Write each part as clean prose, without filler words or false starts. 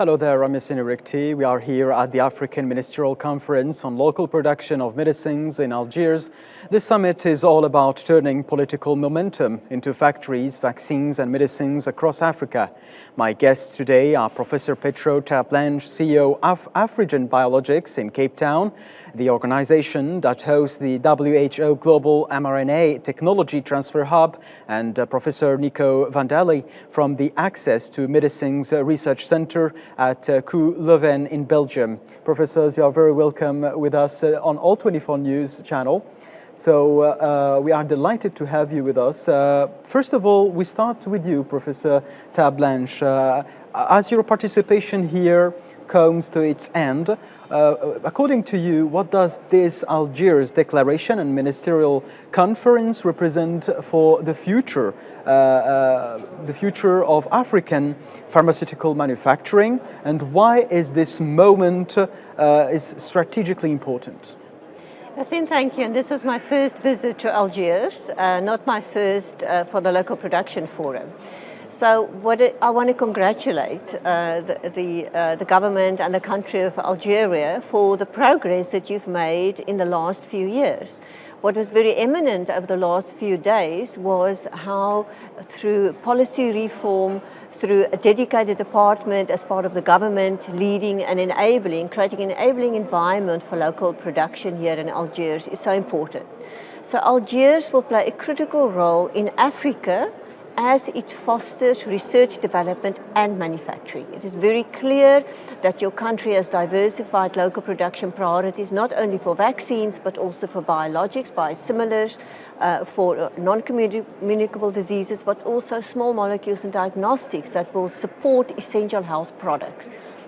Hello there, I'm Yasin Irikti. We are here at the African Ministerial Conference on Local Production of Medicines in Algiers. This summit is all about turning political momentum into factories, vaccines and medicines across Africa. My guests today are Professor Petro Tablanche, CEO of Afrigen Biologics in Cape Town, the organization that hosts the WHO Global mRNA Technology Transfer Hub, and Professor Nico Vandali from the Access to Medicines Research Center at KU Leuven in Belgium. Professors, you are very welcome with us on All 24 News channel. So we are delighted to have you with us. First of all, we start with you, Professor Tablanche. As your participation here comes to its end, according to you, what does this Algiers Declaration and Ministerial Conference represent for the future of African pharmaceutical manufacturing, and why is this moment is strategically important? Yasin, thank you. And this was my first visit to Algiers, not my first for the Local Production Forum. So I want to congratulate the government and the country of Algeria for the progress that you've made in the last few years. What was very eminent over the last few days was how, through policy reform, through a dedicated department as part of the government, leading and enabling, creating an enabling environment for local production here in Algiers is so important. So Algiers will play a critical role in Africa as it fosters research, development and manufacturing. It is very clear that your country has diversified local production priorities, not only for vaccines, but also for biologics, biosimilars, for non-communicable diseases, but also small molecules and diagnostics that will support essential health products.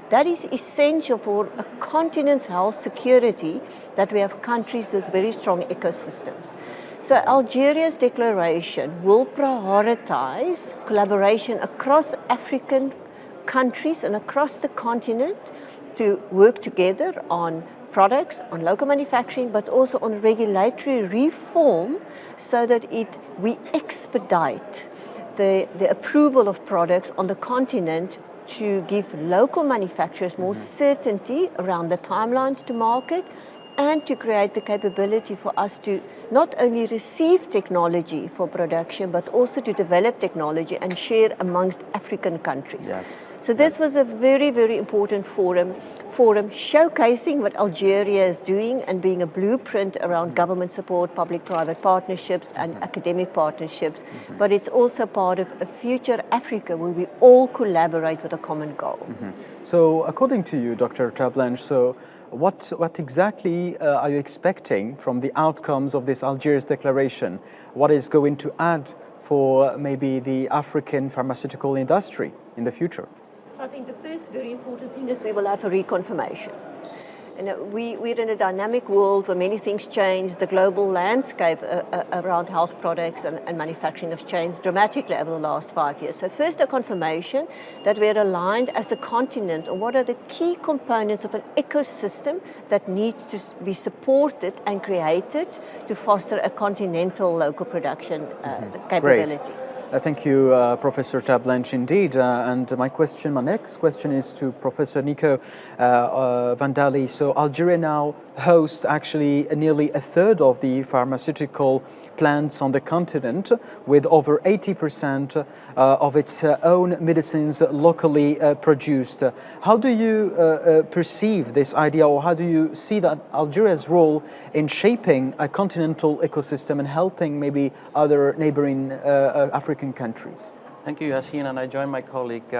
That is essential for a continent's health security, that we have countries with very strong ecosystems. So Algeria's declaration will prioritize collaboration across African countries and across the continent to work together on products, on local manufacturing, but also on regulatory reform, so that we expedite the approval of products on the continent to give local manufacturers more certainty around the timelines to market, and to create the capability for us to not only receive technology for production, but also to develop technology and share amongst African countries. Yes. So this was a very, very important forum showcasing what Algeria is doing and being a blueprint around government support, public-private partnerships and academic partnerships. But it's also part of a future Africa where we all collaborate with a common goal. So according to you, Dr. Tablanche, what exactly are you expecting from the outcomes of this Algiers Declaration? What is going to add for maybe the African pharmaceutical industry in the future? So I think the first very important thing is we will have a reconfirmation. We're in a dynamic world where many things change. The global landscape around health products and manufacturing has changed dramatically over the last 5 years. So first, a confirmation that we're aligned as a continent on what are the key components of an ecosystem that needs to be supported and created to foster a continental local production capability. Great. Thank you, Professor Tablanche, indeed. And my next question is to Professor Nico Vandali. So Algeria now hosts actually nearly a third of the pharmaceutical plants on the continent, with over 80% of its own medicines locally produced. How do you perceive this idea, or how do you see that Algeria's role in shaping a continental ecosystem and helping maybe other neighboring African countries? Thank you, Yasin, and I join my colleague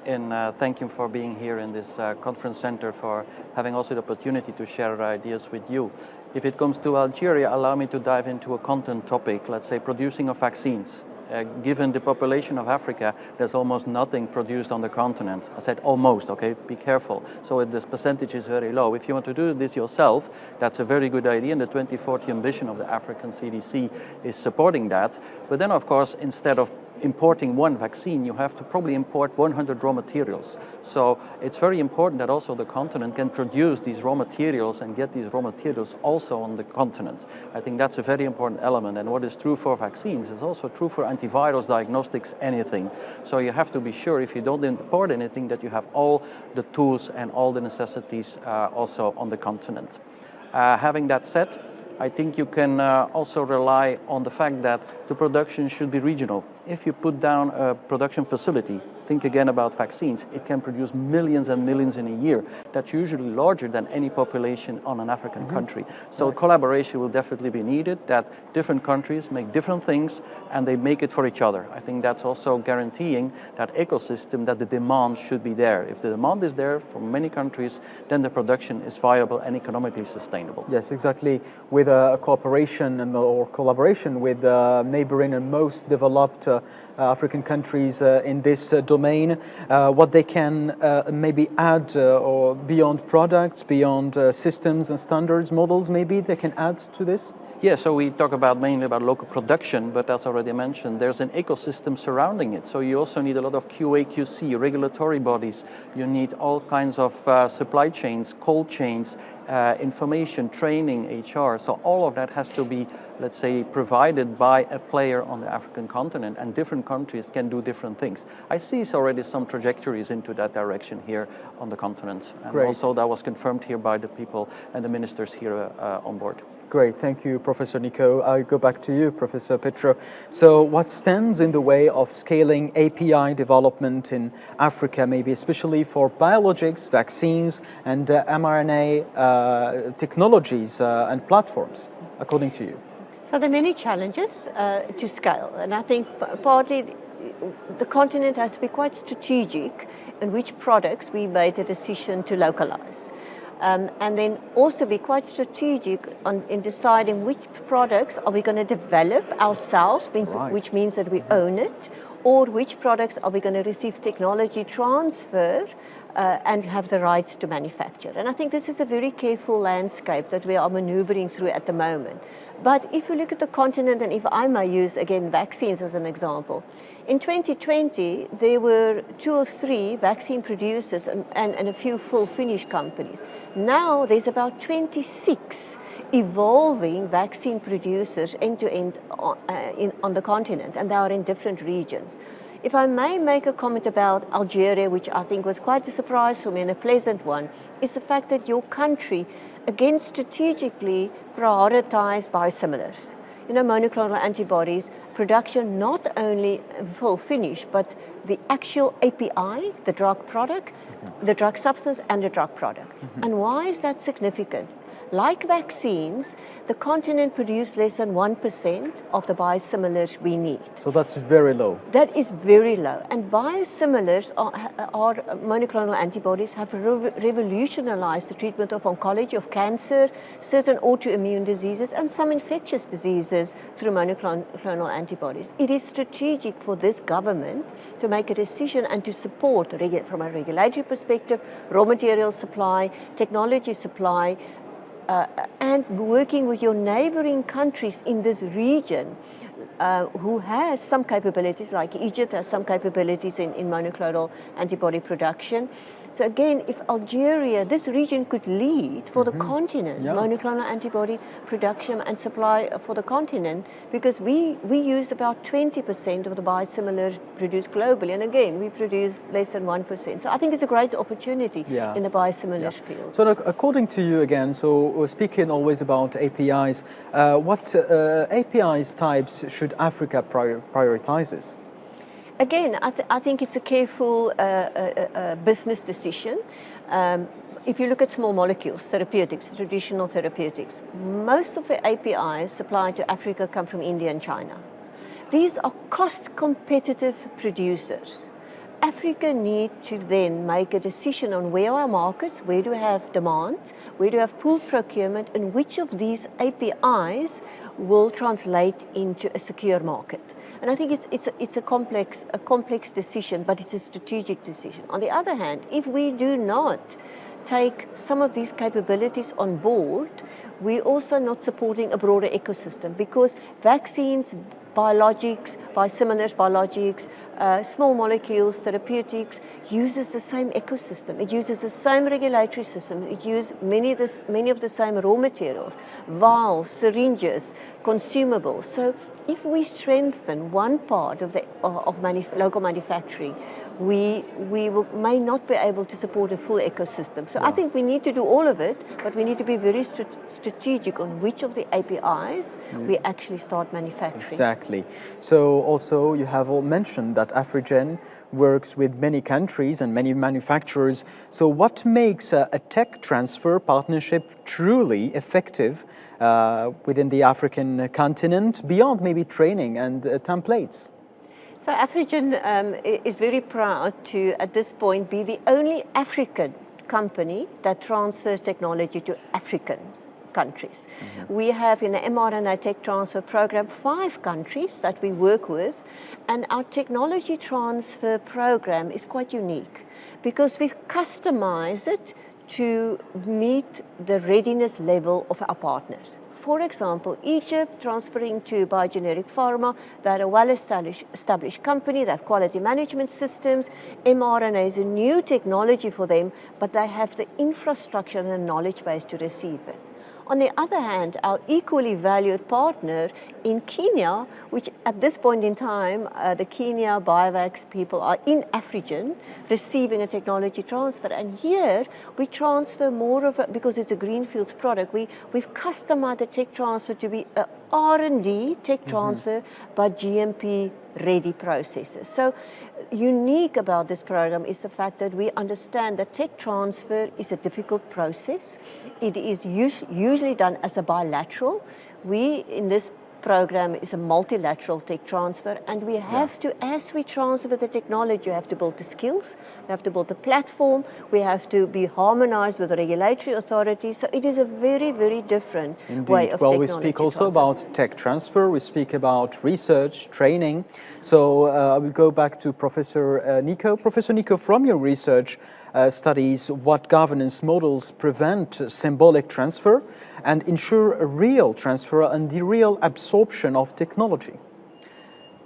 in thanking for being here in this conference center, for having also the opportunity to share ideas with you. If it comes to Algeria, allow me to dive into a content topic, let's say producing of vaccines. Given the population of Africa, there's almost nothing produced on the continent. I said almost, okay, be careful. So this percentage is very low. If you want to do this yourself, that's a very good idea, and the 2040 ambition of the African CDC is supporting that. But then, of course, instead of importing one vaccine, you have to probably import 100 raw materials. So it's very important that also the continent can produce these raw materials and get these raw materials also on the continent. I think that's a very important element, and what is true for vaccines is also true for antivirals, diagnostics, anything. So you have to be sure, if you don't import anything, that you have all the tools and all the necessities also on the continent. Having that said, I think you can also rely on the fact that the production should be regional. If you put down a production facility, think again about vaccines, it can produce millions and millions in a year. That's usually larger than any population on an African country. So collaboration will definitely be needed, that different countries make different things and they make it for each other. I think that's also guaranteeing that ecosystem, that the demand should be there. If the demand is there from many countries, then the production is viable and economically sustainable. Yes, exactly. With a cooperation or collaboration with neighboring and most developed African countries in this domain, what they can maybe add or beyond products, beyond systems and standards, models, maybe they can add to this? Yeah, so we talk mainly about local production, but as already mentioned, there's an ecosystem surrounding it. So you also need a lot of QA, QC, regulatory bodies. You need all kinds of supply chains, cold chains, information, training, HR. So all of that has to be, let's say, provided by a player on the African continent, and different countries can do different things. I see already some trajectories into that direction here on the continent. And Great. also that was confirmed here by the people and the ministers here on board. Great, thank you, Professor Nico. I'll go back to you, Professor Petro. So what stands in the way of scaling API development in Africa, maybe especially for biologics, vaccines, and mRNA technologies and platforms, according to you? So there are many challenges to scale, and I think partly the continent has to be quite strategic in which products we made the decision to localize. And then also be quite strategic in deciding which products are we going to develop ourselves, which means that we own it, or which products are we going to receive technology transfer and have the rights to manufacture. And I think this is a very careful landscape that we are maneuvering through at the moment. But if you look at the continent, and if I may use again vaccines as an example, in 2020 there were 2 or 3 vaccine producers and a few full finish companies. Now there's about 26 evolving vaccine producers end-to-end on the continent, and they are in different regions. If I may make a comment about Algeria, which I think was quite a surprise for me and a pleasant one, is the fact that your country, again strategically, prioritized biosimilars. You know, monoclonal antibodies, production not only full finish, but the actual API, the drug product, the drug substance and the drug product. And why is that significant? Like vaccines, the continent produces less than 1% of the biosimilars we need. So that's very low. That is very low. And biosimilars are monoclonal antibodies, have revolutionized the treatment of oncology, of cancer, certain autoimmune diseases, and some infectious diseases through monoclonal antibodies. It is strategic for this government to make a decision and to support, from a regulatory perspective, raw material supply, technology supply, and working with your neighboring countries in this region who has some capabilities, like Egypt has some capabilities in monoclonal antibody production. So again, if Algeria, this region could lead for the continent, monoclonal antibody production and supply for the continent, because we use about 20% of the biosimilars produced globally, and again, we produce less than 1%. So I think it's a great opportunity in the biosimilars field. So according to you again, so we're speaking always about APIs, what APIs types should Africa prioritizes? Again, I think it's a careful business decision. If you look at small molecules, therapeutics, traditional therapeutics, most of the APIs supplied to Africa come from India and China. These are cost-competitive producers. Africa needs to then make a decision on where are markets, where do we have demand, where do we have pooled procurement, and which of these APIs will translate into a secure market. And I think it's a complex decision, but it's a strategic decision. On the other hand, if we do not take some of these capabilities on board, we're also not supporting a broader ecosystem, because vaccines, biologics, biosimilars, biologics, small molecules, therapeutics, uses the same ecosystem. It uses the same regulatory system. It uses many of the same raw materials, vials, syringes, consumables. So if we strengthen one part of local manufacturing, we may not be able to support a full ecosystem. So I think we need to do all of it, but we need to be very strategic on which of the APIs we actually start manufacturing. Exactly. So also you have all mentioned that Afrigen works with many countries and many manufacturers. So what makes a tech transfer partnership truly effective within the African continent, beyond maybe training and templates? So Afrigen is very proud to, at this point, be the only African company that transfers technology to African countries. We have in the mRNA tech transfer program 5 countries that we work with, and our technology transfer program is quite unique because we've customized it to meet the readiness level of our partners. For example, Egypt transferring to Biogeneric Pharma, they're a well-established company, they have quality management systems. mRNA is a new technology for them, but they have the infrastructure and the knowledge base to receive it. On the other hand, our equally valued partner in Kenya, which at this point in time, the Kenya Biovax people are in Afrigen receiving a technology transfer. And here we transfer more of it because it's a greenfields product. We've customized the tech transfer to be a R&D tech transfer, but GMP ready processes. So unique about this program is the fact that we understand that tech transfer is a difficult process. It is usually done as a bilateral. We, in this program, is a multilateral tech transfer, and we have to, as we transfer the technology, you have to build the skills, we have to build the platform, we have to be harmonized with the regulatory authorities. So it is a very, very different way of technology. We speak also about tech transfer, we speak about research, training. So I will go back to Professor Nico. Professor Nico, from your research studies, what governance models prevent symbolic transfer and ensure a real transfer and the real absorption of technology?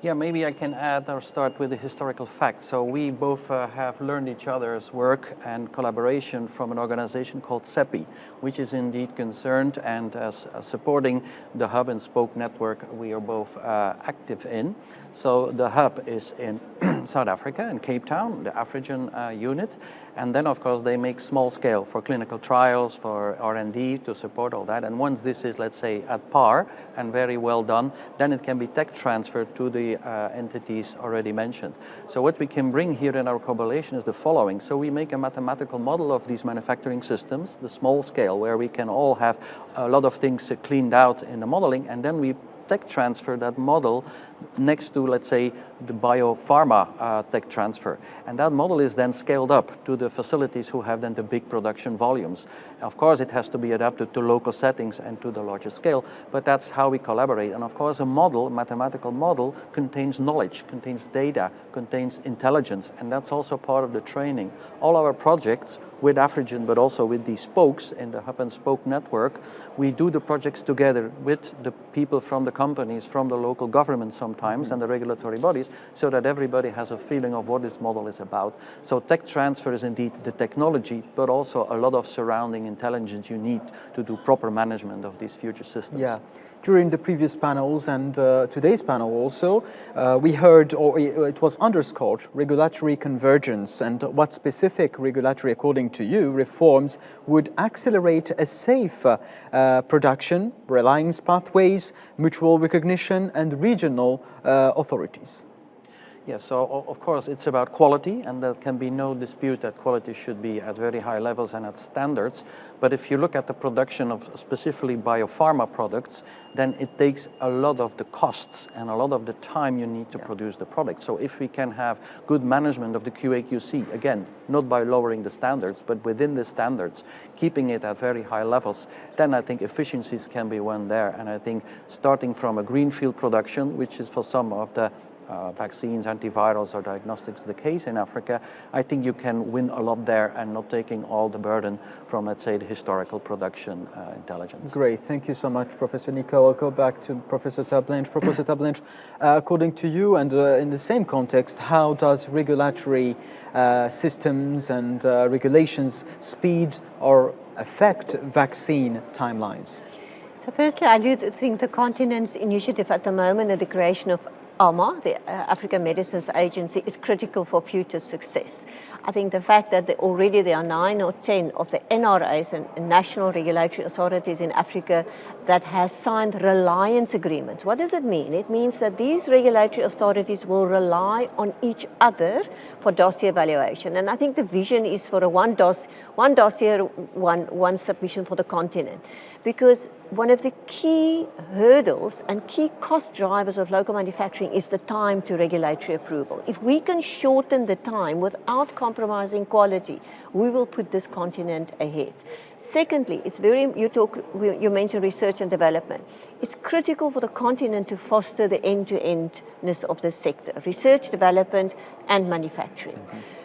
Yeah, maybe I can add or start with the historical fact. So we both have learned each other's work and collaboration from an organization called CEPI, which is indeed concerned and supporting the hub and spoke network we are both active in. So the hub is in South Africa, in Cape Town, the Afrigen unit. And then, of course, they make small scale for clinical trials, for R&D to support all that. And once this is, let's say, at par and very well done, then it can be tech transferred to the entities already mentioned. So what we can bring here in our collaboration is the following. So we make a mathematical model of these manufacturing systems, the small scale, where we can all have a lot of things cleaned out in the modeling, and then we tech transfer that model next to, let's say, the biopharma tech transfer. And that model is then scaled up to the facilities who have then the big production volumes. Of course, it has to be adapted to local settings and to the larger scale, but that's how we collaborate. And of course, a model, mathematical model, contains knowledge, contains data, contains intelligence, and that's also part of the training. All our projects with Afrigen, but also with these spokes in the hub and spoke network, we do the projects together with the people from the companies, from the local government sometimes, and the regulatory bodies, so that everybody has a feeling of what this model is about. So tech transfer is indeed the technology, but also a lot of surrounding intelligence you need to do proper management of these future systems. Yeah. During the previous panels and today's panel also, we heard, or it was underscored, regulatory convergence, and what specific regulatory, according to you, reforms would accelerate a safe production, reliance pathways, mutual recognition, and regional authorities. Yes, so of course it's about quality, and there can be no dispute that quality should be at very high levels and at standards. But if you look at the production of specifically biopharma products, then it takes a lot of the costs and a lot of the time you need to produce the product. So if we can have good management of the QA/QC, again, not by lowering the standards, but within the standards, keeping it at very high levels, then I think efficiencies can be won there. And I think starting from a greenfield production, which is for some of the vaccines, antivirals, or diagnostics the case in Africa, I think you can win a lot there and not taking all the burden from, let's say, the historical production intelligence. Great, thank you so much, Professor Nico. I'll go back to Professor Tablanche. Professor Tablanche, according to you, and in the same context, how does regulatory systems and regulations speed or affect vaccine timelines? So firstly, I do think the continent's initiative at the moment and the creation of AMA, the African Medicines Agency, is critical for future success. I think the fact that already there are 9 or 10 of the NRAs and national regulatory authorities in Africa that has signed reliance agreements. What does it mean? It means that these regulatory authorities will rely on each other for dossier evaluation. And I think the vision is for a one dossier, one submission for the continent. Because one of the key hurdles and key cost drivers of local manufacturing is the time to regulatory approval. If we can shorten the time without compromising quality, we will put this continent ahead. Secondly, it's you mentioned research and development. It's critical for the continent to foster the end-to-endness of the sector, research, development, and manufacturing.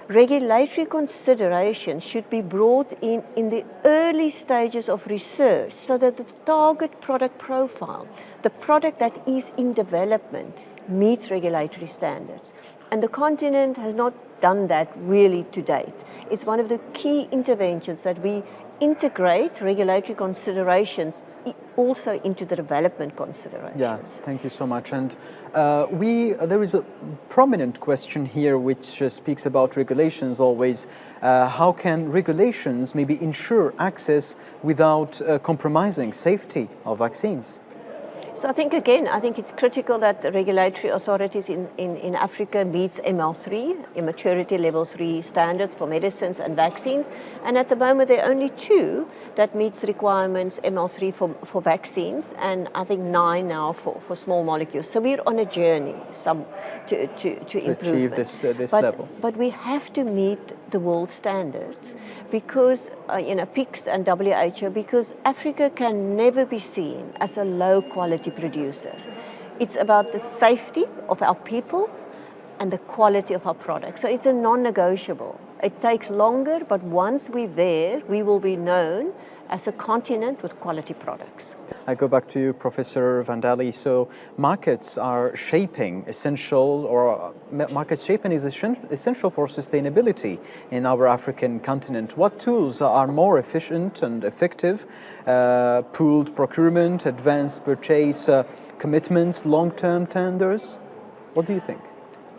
Regulatory considerations should be brought in the early stages of research so that the target product profile, the product that is in development, meets regulatory standards. And the continent has not done that really to date. It's one of the key interventions that we integrate regulatory considerations also into the development considerations. Yeah, thank you so much. And there is a prominent question here which speaks about regulations always. How can regulations maybe ensure access without compromising safety of vaccines? So I think it's critical that the regulatory authorities in Africa meets ML3, maturity level 3 standards for medicines and vaccines. And at the moment, there are only 2 that meets requirements ML3 for vaccines, and I think 9 now for small molecules. So we're on a journey to improve this level. But we have to meet the world standards because, PICS and WHO, because Africa can never be seen as a low quality producer. It's about the safety of our people and the quality of our products. So it's a non-negotiable. It takes longer, but once we're there, we will be known as a continent with quality products. I go back to you, Professor Van Dali. So markets are shaping market shaping is essential for sustainability in our African continent. What tools are more efficient and effective? Pooled procurement, advanced purchase commitments, long-term tenders? What do you think?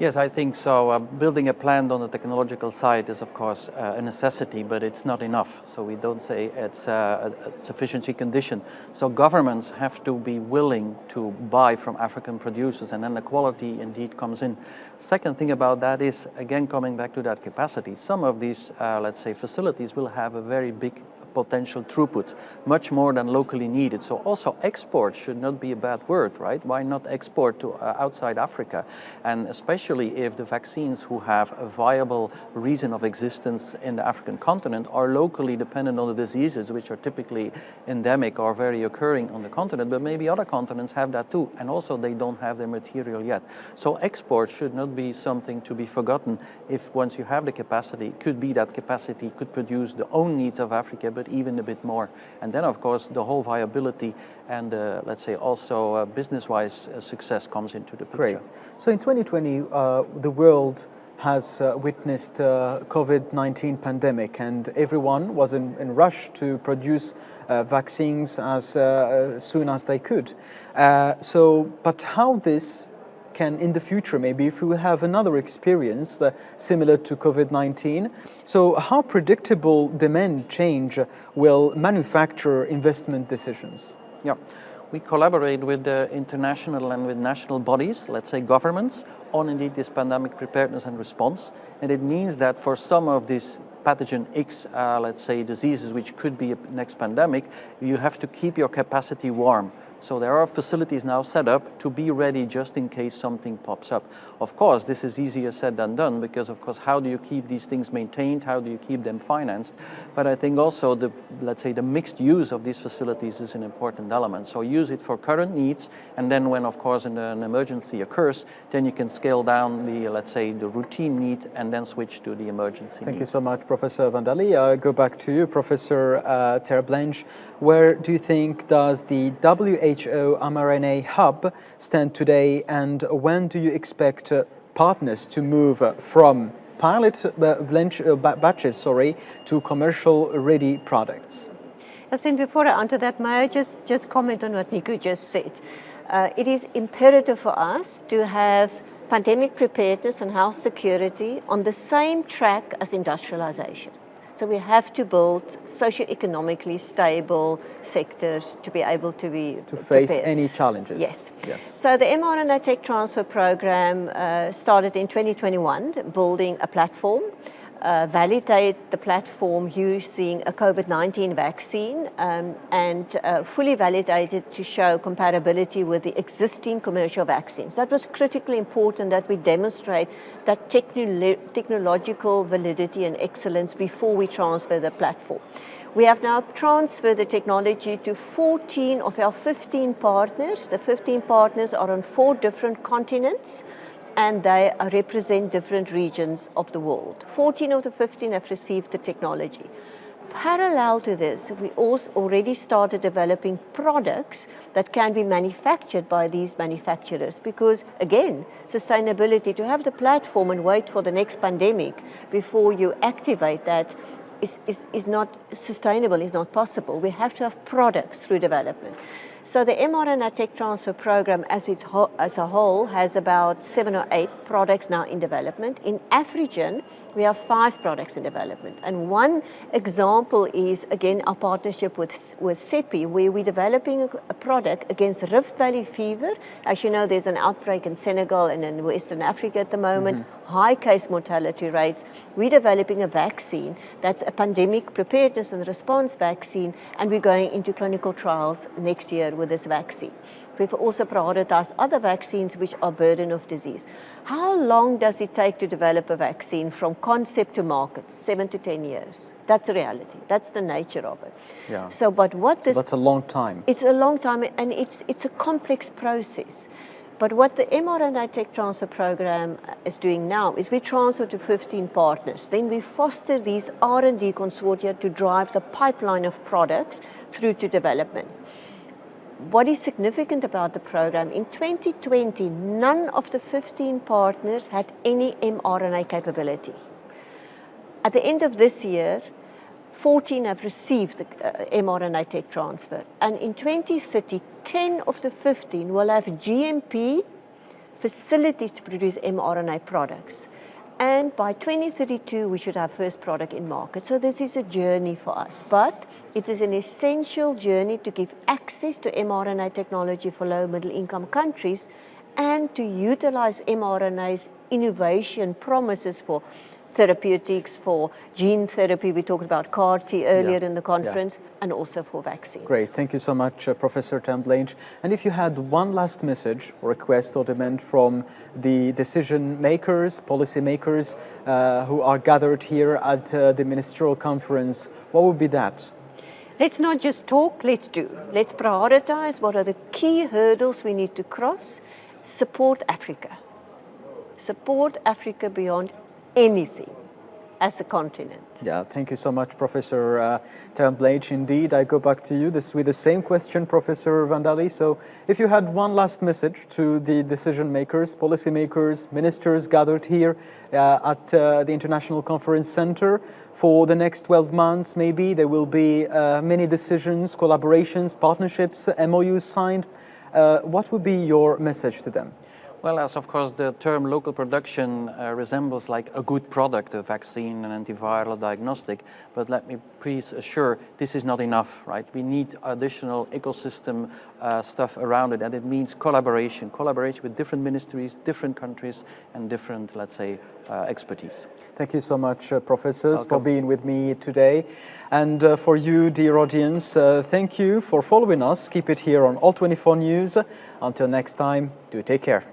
Yes, I think so. Building a plant on the technological side is, of course, a necessity, but it's not enough. So we don't say it's a sufficiency condition. So governments have to be willing to buy from African producers, and then the quality indeed comes in. Second thing about that is, again, coming back to that capacity. Some of these, let's say, facilities will have a very big potential throughput, much more than locally needed. So also export should not be a bad word, right? Why not export to outside Africa? And especially if the vaccines who have a viable reason of existence in the African continent are locally dependent on the diseases which are typically endemic or very occurring on the continent, but maybe other continents have that too, and also they don't have their material yet. So export should not be something to be forgotten if once you have the capacity, could be that capacity could produce the own needs of Africa, but even a bit more. And then, of course, the whole viability and, let's say, also business-wise success comes into the picture. Great. So in 2020, the world has witnessed COVID-19 pandemic, and everyone was in rush to produce vaccines as soon as they could. But how this can in the future, maybe if we have another experience similar to COVID-19, so how predictable demand change will manufacture investment decisions? Yeah, we collaborate with the international and with national bodies, let's say governments, on indeed this pandemic preparedness and response. And it means that for some of these pathogen X, let's say diseases which could be a next pandemic, you have to keep your capacity warm. So there are facilities now set up to be ready just in case something pops up. Of course, this is easier said than done, because of course, how do you keep these things maintained? How do you keep them financed? But I think also let's say the mixed use of these facilities is an important element. So use it for current needs, and then when of course an emergency occurs, then you can scale down the, let's say, the routine need and then switch to the emergency Thank need. you so much, Professor Van Dali. I go back to you, Professor Terblanche. Where do you think does the WHO mRNA hub stand today, and when do you expect partners to move from pilot batches to commercial-ready products? I think before I answer that, may I just comment on what Nico just said. It is imperative for us to have pandemic preparedness and health security on the same track as industrialization. So we have to build socioeconomically stable sectors to be able to be face prepared. Any challenges. Yes. Yes. So the mRNA tech transfer program started in 2021, building a platform, validate the platform using a COVID-19 vaccine, and fully validated to show comparability with the existing commercial vaccines. That was critically important, that we demonstrate that technological validity and excellence before we transfer the platform. We have now transferred the technology to 14 of our 15 partners. The 15 partners are on 4 different continents, and they represent different regions of the world. 14 of the 15 have received the technology. Parallel to this, we also already started developing products that can be manufactured by these manufacturers, because again, sustainability, to have the platform and wait for the next pandemic before you activate that is not sustainable, is not possible. We have to have products through development. So the mRNA tech transfer program as a whole has about 7 or 8 products now in development. In Afrigen, we have 5 products in development. And one example is, again, our partnership with CEPI, where we're developing a product against Rift Valley fever. As you know, there's an outbreak in Senegal and in Western Africa at the moment, high case mortality rates. We're developing a vaccine that's a pandemic preparedness and response vaccine, and we're going into clinical trials next year with this vaccine. We've also prioritized other vaccines which are burden of disease. How long does it take to develop a vaccine from concept to market? 7 to 10 years. That's the reality. That's the nature of it. Yeah. So, but what this... That's a long time. It's a long time, and it's a complex process. But what the mRNA tech transfer program is doing now is we transfer to 15 partners. Then we foster these R&D consortia to drive the pipeline of products through to development. What is significant about the program, in 2020, none of the 15 partners had any mRNA capability. At the end of this year, 14 have received the mRNA tech transfer. And in 2030, 10 of the 15 will have GMP facilities to produce mRNA products. And by 2032, we should have first product in market. So this is a journey for us, but it is an essential journey to give access to mRNA technology for low middle income countries, and to utilize mRNA's innovation promises for therapeutics, for gene therapy. We talked about CAR-T earlier in the conference, and also for vaccines. Great, thank you so much, Professor Terblanche. And if you had one last message, or request or demand from the decision makers, policy makers who are gathered here at the ministerial conference, what would be that? Let's not just talk, let's do. Let's prioritize what are the key hurdles we need to cross. Support Africa. Support Africa beyond anything as a continent. Yeah, thank you so much, Professor Terblanche. Indeed, I go back to you with the same question, Professor Van Dali. So if you had one last message to the decision makers, policy makers, ministers gathered here at the International Conference Center for the next 12 months, maybe there will be many decisions, collaborations, partnerships, MOUs signed. What would be your message to them? Well, as of course the term local production resembles like a good product, a vaccine, an antiviral diagnostic, but let me please assure this is not enough, right? We need additional ecosystem stuff around it, and it means collaboration with different ministries, different countries, and different, let's say, expertise. Thank you so much, professors, for being with me today. And for you, dear audience, thank you for following us. Keep it here on All 24 News. Until next time, do take care.